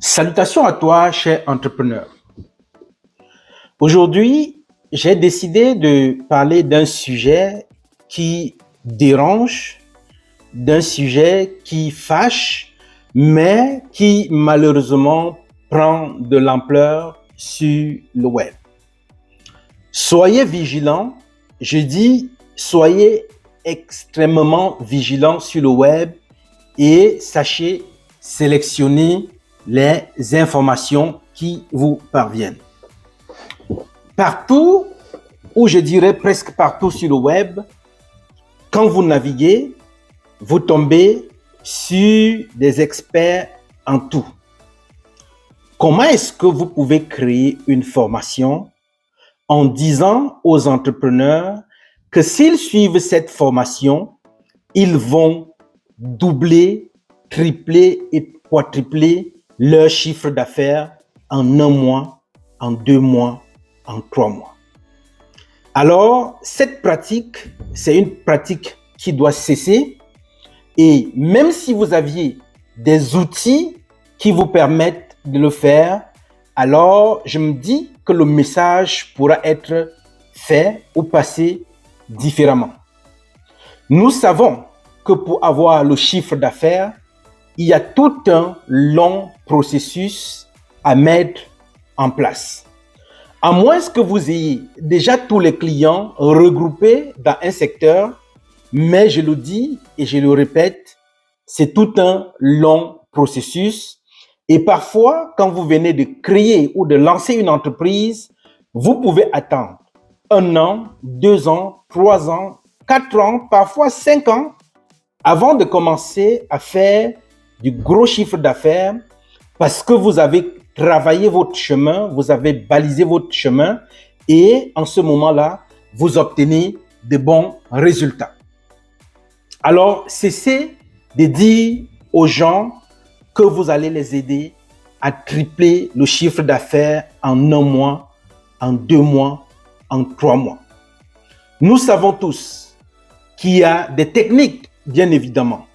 Salutations à toi, cher entrepreneur. Aujourd'hui, j'ai décidé de parler d'un sujet qui dérange, d'un sujet qui fâche, mais qui malheureusement prend de l'ampleur sur le web. Soyez vigilants, je dis soyez extrêmement vigilants sur le web et sachez sélectionner les informations qui vous parviennent. Partout, ou je dirais presque partout sur le web, quand vous naviguez, vous tombez sur des experts en tout. Comment est-ce que vous pouvez créer une formation en disant aux entrepreneurs que s'ils suivent cette formation, ils vont doubler, tripler et quadrupler leur chiffre d'affaires en 1 mois, en 2 mois, en 3 mois. Alors, cette pratique, c'est une pratique qui doit cesser. Et même si vous aviez des outils qui vous permettent de le faire, alors je me dis que le message pourra être fait ou passé différemment. Nous savons que pour avoir le chiffre d'affaires, il y a tout un long processus à mettre en place. À moins que vous ayez déjà tous les clients regroupés dans un secteur, mais je le dis et je le répète, c'est tout un long processus. Et parfois, quand vous venez de créer ou de lancer une entreprise, vous pouvez attendre 1 an, 2 ans, 3 ans, 4 ans, parfois 5 ans, avant de commencer à faire du gros chiffre d'affaires parce que vous avez travaillé votre chemin, vous avez balisé votre chemin et en ce moment-là, vous obtenez de bons résultats. Alors, cessez de dire aux gens que vous allez les aider à tripler le chiffre d'affaires en 1 mois, en 2 mois, en 3 mois. Nous savons tous qu'il y a des techniques, bien évidemment,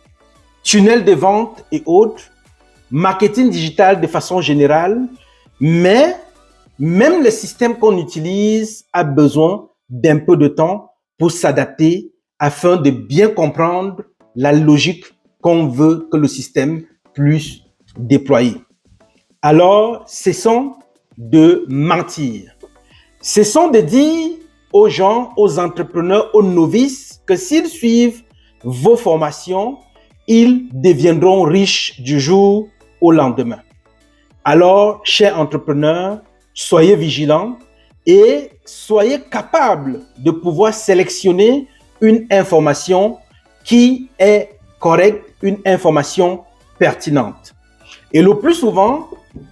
tunnels de vente et autres, marketing digital de façon générale, mais même le système qu'on utilise a besoin d'un peu de temps pour s'adapter afin de bien comprendre la logique qu'on veut que le système puisse déployer. Alors, cessons de mentir. Cessons de dire aux gens, aux entrepreneurs, aux novices que s'ils suivent vos formations, ils deviendront riches du jour au lendemain. Alors, chers entrepreneurs, soyez vigilants et soyez capables de pouvoir sélectionner une information qui est correcte, une information pertinente. Et le plus souvent,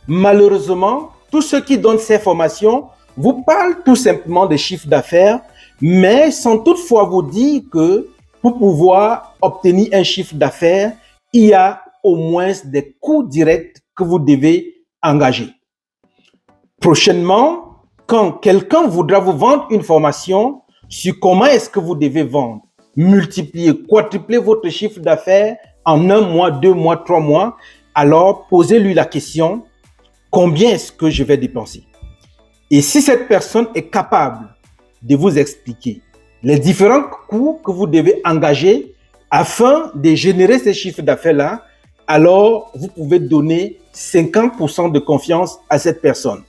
malheureusement, tous ceux qui donnent ces formations vous parlent tout simplement de chiffre d'affaires, mais sans toutefois vous dire que pour pouvoir obtenir un chiffre d'affaires, il y a au moins des coûts directs que vous devez engager. Prochainement, quand quelqu'un voudra vous vendre une formation sur comment est-ce que vous devez vendre, multiplier, quadrupler votre chiffre d'affaires en 1 mois, 2 mois, 3 mois, alors posez-lui la question, combien est-ce que je vais dépenser? Et si cette personne est capable de vous expliquer les différents coûts que vous devez engager afin de générer ces chiffres d'affaires-là, alors vous pouvez donner 50% de confiance à cette personne.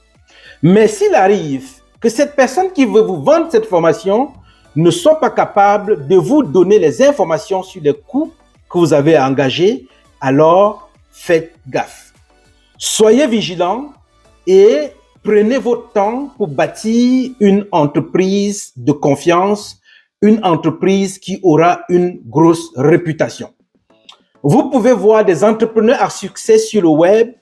Mais s'il arrive que cette personne qui veut vous vendre cette formation ne soit pas capable de vous donner les informations sur les coûts que vous avez engagés, alors faites gaffe. Soyez vigilants et prenez votre temps pour bâtir une entreprise de confiance, une entreprise qui aura une grosse réputation. Vous pouvez voir des entrepreneurs à succès sur le web,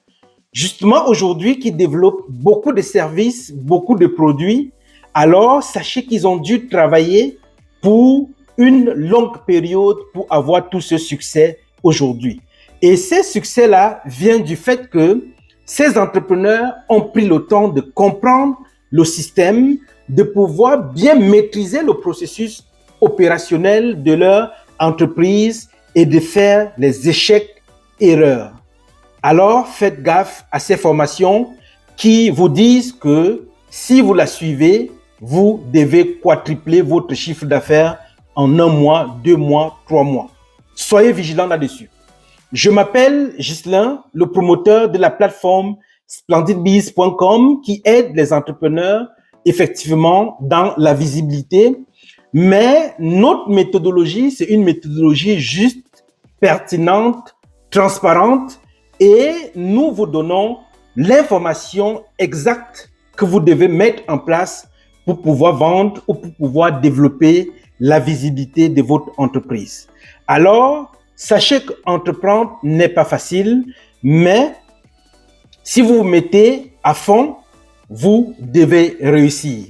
justement aujourd'hui, qui développent beaucoup de services, beaucoup de produits. Alors, sachez qu'ils ont dû travailler pour une longue période pour avoir tout ce succès aujourd'hui. Et ce succès-là vient du fait que ces entrepreneurs ont pris le temps de comprendre le système, de pouvoir bien maîtriser le processus opérationnel de leur entreprise et de faire les échecs-erreurs. alors faites gaffe à ces formations qui vous disent que si vous la suivez, vous devez quadrupler votre chiffre d'affaires en 1 mois, 2 mois, 3 mois. Soyez vigilants là-dessus. Je m'appelle Ghislain, le promoteur de la plateforme splendidbiz.com qui aide les entrepreneurs effectivement dans la visibilité. Mais notre méthodologie, c'est une méthodologie juste, pertinente, transparente et nous vous donnons l'information exacte que vous devez mettre en place pour pouvoir vendre ou pour pouvoir développer la visibilité de votre entreprise. Alors, sachez qu'entreprendre n'est pas facile, mais si vous vous mettez à fond, vous devez réussir.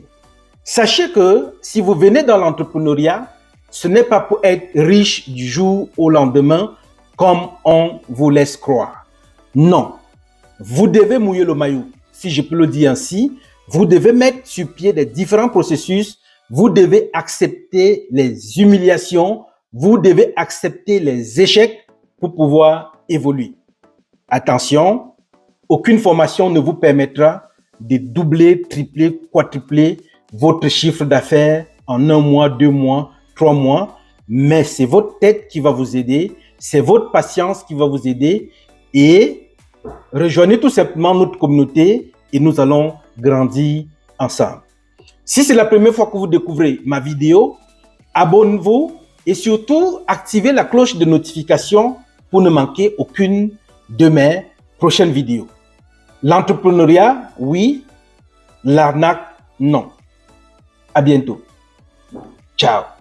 Sachez que si vous venez dans l'entrepreneuriat, ce n'est pas pour être riche du jour au lendemain comme on vous laisse croire. Non, vous devez mouiller le maillot, si je peux le dire ainsi. Vous devez mettre sur pied des différents processus. Vous devez accepter les humiliations. Vous devez accepter les échecs pour pouvoir évoluer. Attention, aucune formation ne vous permettra de doubler, tripler, quadrupler votre chiffre d'affaires en 1 mois, 2 mois, 3 mois. Mais c'est votre tête qui va vous aider. C'est votre patience qui va vous aider. Et rejoignez tout simplement notre communauté et nous allons grandir ensemble. Si c'est la première fois que vous découvrez ma vidéo, abonnez-vous et surtout activez la cloche de notification pour ne manquer aucune de mes prochaines vidéos. L'entrepreneuriat, oui. L'arnaque, non. À bientôt. Ciao.